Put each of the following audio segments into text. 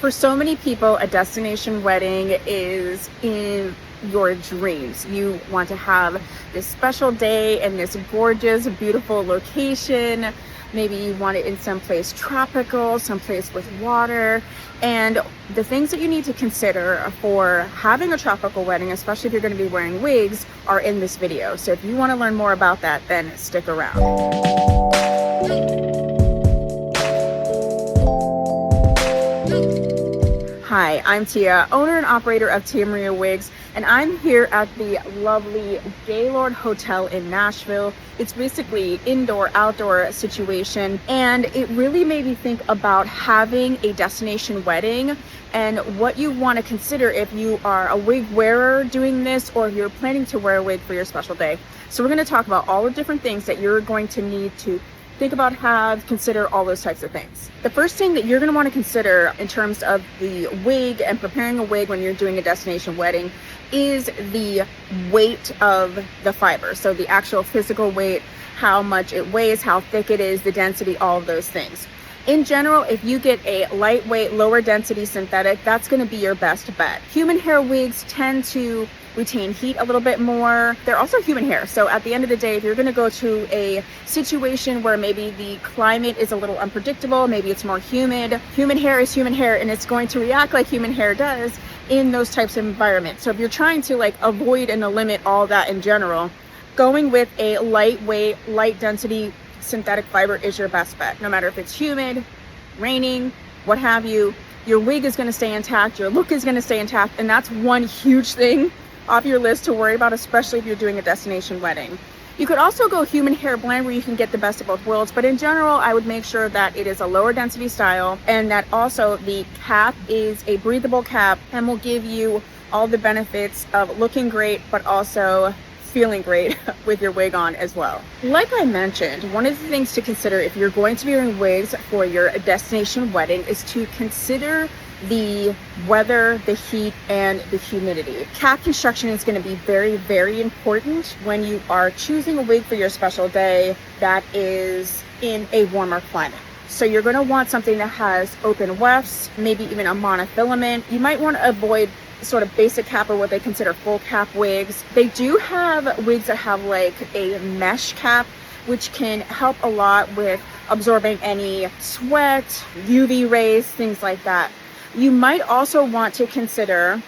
For so many people, a destination wedding is in your dreams. You want to have this special day in this gorgeous, beautiful location. Maybe you want it in someplace tropical, someplace with water. And the things that you need to consider for having a tropical wedding, especially if you're going to be wearing wigs, are in this video. So if you want to learn more about that, then stick around. Hi, I'm Tia, owner and operator of Tia Maria Wigs, and I'm here at the lovely Gaylord Hotel in Nashville. It's basically indoor-outdoor situation, and it really made me think about having a destination wedding and what you want to consider if you are a wig wearer doing this or if you're planning to wear a wig for your special day. So we're going to talk about all the different things that you're going to need to think about, consider all those types of things. The first thing that you're going to want to consider in terms of the wig and preparing a wig when you're doing a destination wedding is the weight of the fiber. So the actual physical weight, how much it weighs, how thick it is, the density, all of those things. In general, if you get a lightweight, lower density synthetic, that's going to be your best bet. Human hair wigs tend to retain heat a little bit more. They're also human hair. So at the end of the day, if you're going to go to a situation where maybe the climate is a little unpredictable, maybe it's more humid, human hair is human hair and it's going to react like human hair does in those types of environments. So if you're trying to avoid and limit all that in general, going with a lightweight, light density synthetic fiber is your best bet. No matter if it's humid, raining, what have you, your wig is going to stay intact, your look is going to stay intact, and that's one huge thing off your list to worry about, especially if you're doing a destination wedding. You could also go human hair blend where you can get the best of both worlds, but in general, I would make sure that it is a lower density style and that also the cap is a breathable cap and will give you all the benefits of looking great, but also feeling great with your wig on as well. Like I mentioned, one of the things to consider if you're going to be wearing wigs for your destination wedding is to consider the weather, the heat, and the humidity. Cap construction is going to be very, very important when you are choosing a wig for your special day that is in a warmer climate. So you're going to want something that has open wefts, maybe even a monofilament. You might want to avoid sort of basic cap or what they consider full cap wigs. They do have wigs that have like a mesh cap, which can help a lot with absorbing any sweat, UV rays, things like that. You might also want to consider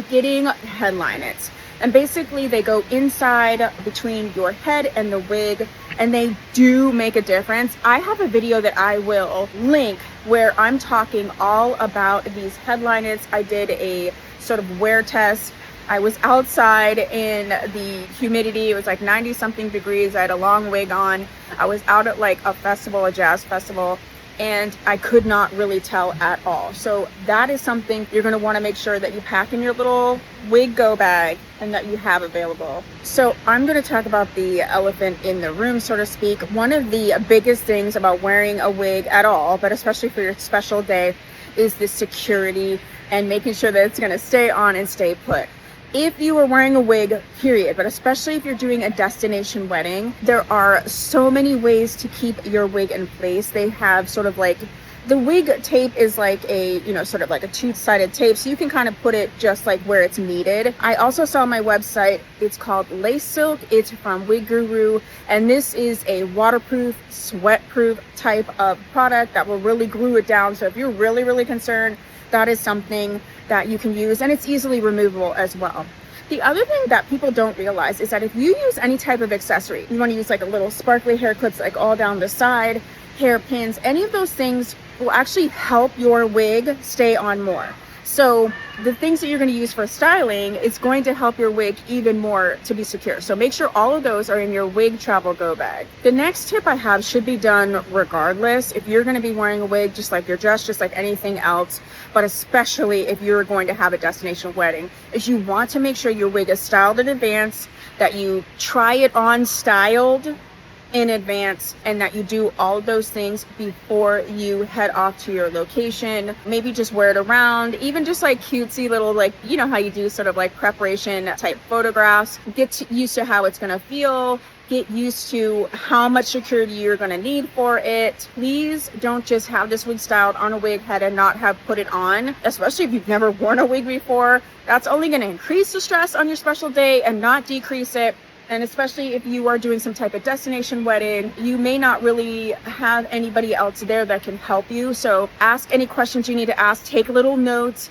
getting headliners. And basically they go inside between your head and the wig, and they do make a difference. I have a video that I will link where I'm talking all about these headliners. I did a sort of wear test. I was outside in the humidity. It was like 90 something degrees. I had a long wig on. I was out at like a festival, a jazz festival, and I could not really tell at all. So that is something you're going to want to make sure that you pack in your little wig go bag and that you have available. So I'm going to talk about the elephant in the room, so to speak. One of the biggest things about wearing a wig at all, but especially for your special day, is the security and making sure that it's going to stay on and stay put. If you are wearing a wig, period, but especially if you're doing a destination wedding, there are so many ways to keep your wig in place. They have sort of like, the wig tape is like a, sort of like a two-sided tape, so you can kind of put it just like where it's needed. I also saw on my website, it's called Lace Silk. It's from Wig Guru, and this is a waterproof, sweat-proof type of product that will really glue it down. So if you're really, really concerned, that is something that you can use, and it's easily removable as well. The other thing that people don't realize is that if you use any type of accessory, you want to use like a little sparkly hair clips like all down the side, hairpins, any of those things will actually help your wig stay on more. So the things that you're going to use for styling is going to help your wig even more to be secure. So make sure all of those are in your wig travel go bag. The next tip I have should be done regardless. If you're going to be wearing a wig, just like your dress, just like anything else, but especially if you're going to have a destination wedding, is you want to make sure your wig is styled in advance, that you try it on styled in advance, and that you do all of those things before you head off to your location. Maybe just wear it around, even just like cutesy little, like, you know how you do sort of like preparation type photographs. Get used to how it's gonna feel. get used to how much security you're going to need for it. Please don't just have this wig styled on a wig head and not have put it on, especially if you've never worn a wig before. That's only going to increase the stress on your special day and not decrease it. And especially if you are doing some type of destination wedding, you may not really have anybody else there that can help you. So ask any questions you need to ask, take little notes,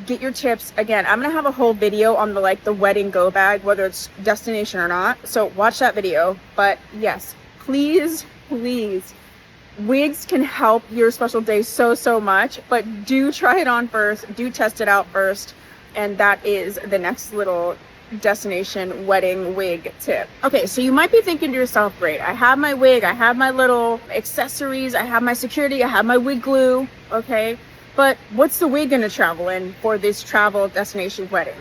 get your tips. Again, I'm gonna have a whole video on the wedding go bag, whether it's destination or not. So watch that video. But yes, please, wigs can help your special day so much, but do try it on first, do test it out first. And that is the next little destination wedding wig tip. Okay, so you might be thinking to yourself, great, I have my wig, I have my little accessories, I have my security, I have my wig glue, okay, but what's the wig going to travel in for this travel destination wedding?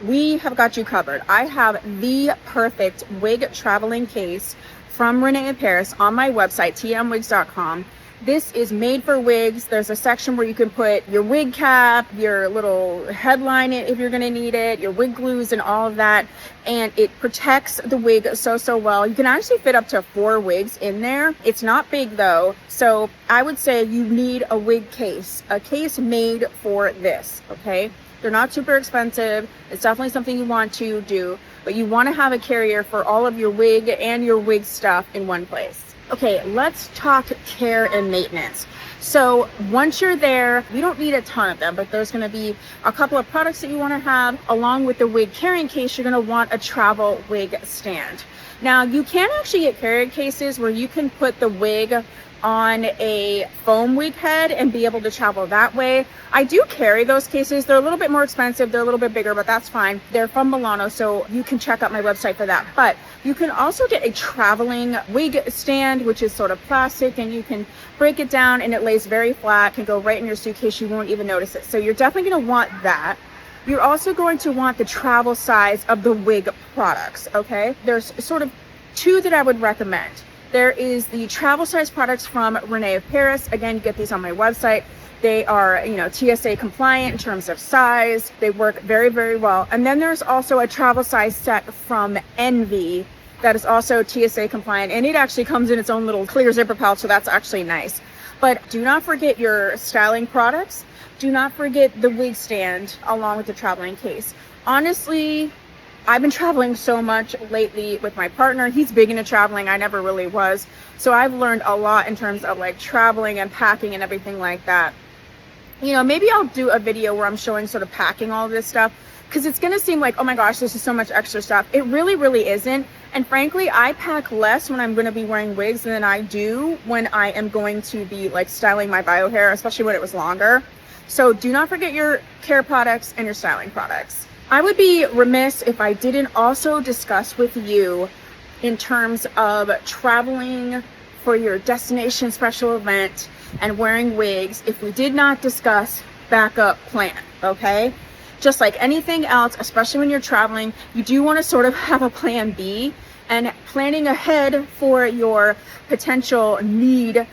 We have got you covered. I have the perfect wig traveling case from Renee Paris on my website, tmwigs.com. This is made for wigs. There's a section where you can put your wig cap, your little headline if you're going to need it, your wig glues and all of that. And it protects the wig so well. You can actually fit up to 4 wigs in there. It's not big though. So I would say you need a wig case, a case made for this, okay? They're not super expensive. It's definitely something you want to do, but you want to have a carrier for all of your wig and your wig stuff in one place. Okay, let's talk care and maintenance. So once you're there, you don't need a ton of them, but there's going to be a couple of products that you want to have. Along with the wig carrying case, you're going to want a travel wig stand. Now, you can actually get carrier cases where you can put the wig on a foam wig head and be able to travel that way. I do carry those cases. They're a little bit more expensive. They're a little bit bigger, but that's fine. They're from Milano, so you can check out my website for that. But you can also get a traveling wig stand, which is sort of plastic, and you can break it down and it lays very flat, can go right in your suitcase. You won't even notice it. So you're definitely going to want that. You're also going to want the travel size of the wig products, okay? There's sort of 2 that I would recommend. There is the travel size products from Renee of Paris. Again, you get these on my website. They are, TSA compliant in terms of size. They work very well. And then there's also a travel size set from Envy that is also TSA compliant. And it actually comes in its own little clear zipper pouch, so that's actually nice. But do not forget your styling products. Do not forget the wig stand along with the traveling case. Honestly, I've been traveling so much lately with my partner. He's big into traveling. I never really was. So I've learned a lot in terms of traveling and packing and everything like that. Maybe I'll do a video where I'm showing sort of packing all of this stuff, because it's going to seem like, oh my gosh, this is so much extra stuff. It really isn't. And frankly, I pack less when I'm going to be wearing wigs than I do when I am going to be styling my bio hair, especially when it was longer. So do not forget your care products and your styling products. I would be remiss if I didn't also discuss with you in terms of traveling for your destination special event and wearing wigs, if we did not discuss backup plan, okay? Just like anything else, especially when you're traveling, you do want to sort of have a plan B, and planning ahead for your potential need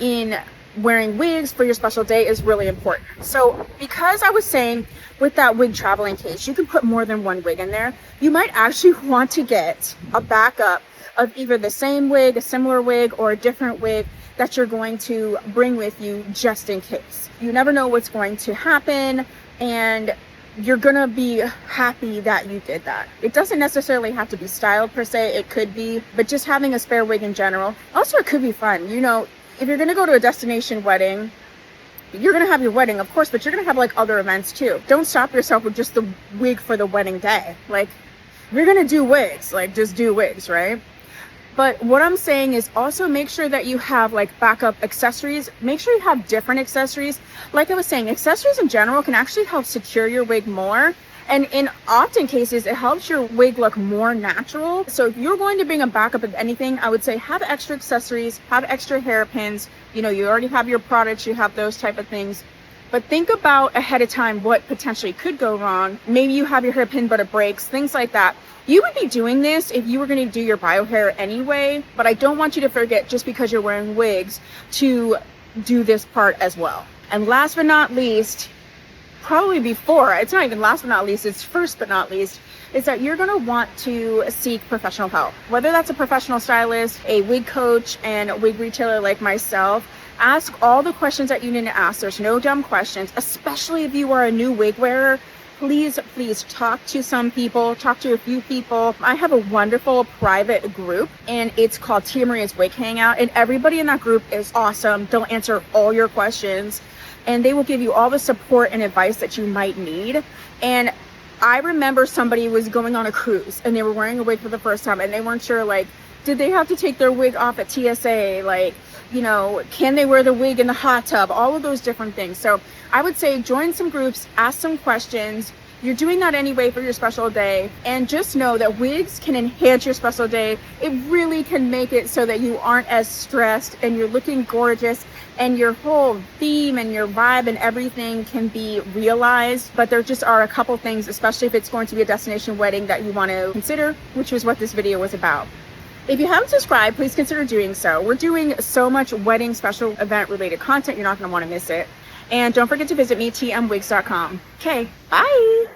in wearing wigs for your special day is really important. So because I was saying with that wig traveling case, you can put more than 1 wig in there, you might actually want to get a backup of either the same wig, a similar wig, or a different wig that you're going to bring with you just in case. You never know what's going to happen, and you're gonna be happy that you did that. It doesn't necessarily have to be styled per se, it could be, but just having a spare wig in general. Also, it could be fun. If you're gonna go to a destination wedding, you're gonna have your wedding, of course, but you're gonna have other events too. Don't stop yourself with just the wig for the wedding day. If you're gonna do wigs, just do wigs, right? But what I'm saying is also make sure that you have backup accessories. Make sure you have different accessories. Like I was saying, accessories in general can actually help secure your wig more. And in often cases, it helps your wig look more natural. So if you're going to bring a backup of anything, I would say have extra accessories, have extra hairpins. You already have your products, you have those type of things. But think about ahead of time what potentially could go wrong. Maybe you have your hairpin, but it breaks, things like that. You would be doing this if you were going to do your bio hair anyway, but I don't want you to forget, just because you're wearing wigs, to do this part as well. And last but not least, probably before, it's not even last but not least, it's first but not least, is that you're going to want to seek professional help, whether that's a professional stylist, a wig coach, and a wig retailer like myself. Ask all the questions that you need to ask. There's no dumb questions, especially if you are a new wig wearer. Please talk to some people, talk to a few people. I have a wonderful private group and it's called Tia Maria's Wig Hangout, and everybody in that group is awesome. They'll answer all your questions and they will give you all the support and advice that you might need. And I remember somebody was going on a cruise and they were wearing a wig for the first time and they weren't sure, like, did they have to take their wig off at TSA? Like, you know, can they wear the wig in the hot tub? All of those different things. So I would say join some groups, ask some questions. You're doing that anyway for your special day. And just know that wigs can enhance your special day. It really can make it so that you aren't as stressed and you're looking gorgeous and your whole theme and your vibe and everything can be realized. But there just are a couple things, especially if it's going to be a destination wedding, that you want to consider, which was what this video was about. If you haven't subscribed, please consider doing so. We're doing so much wedding special event related content, you're not going to want to miss it. And don't forget to visit me, tmwigs.com. Okay, bye.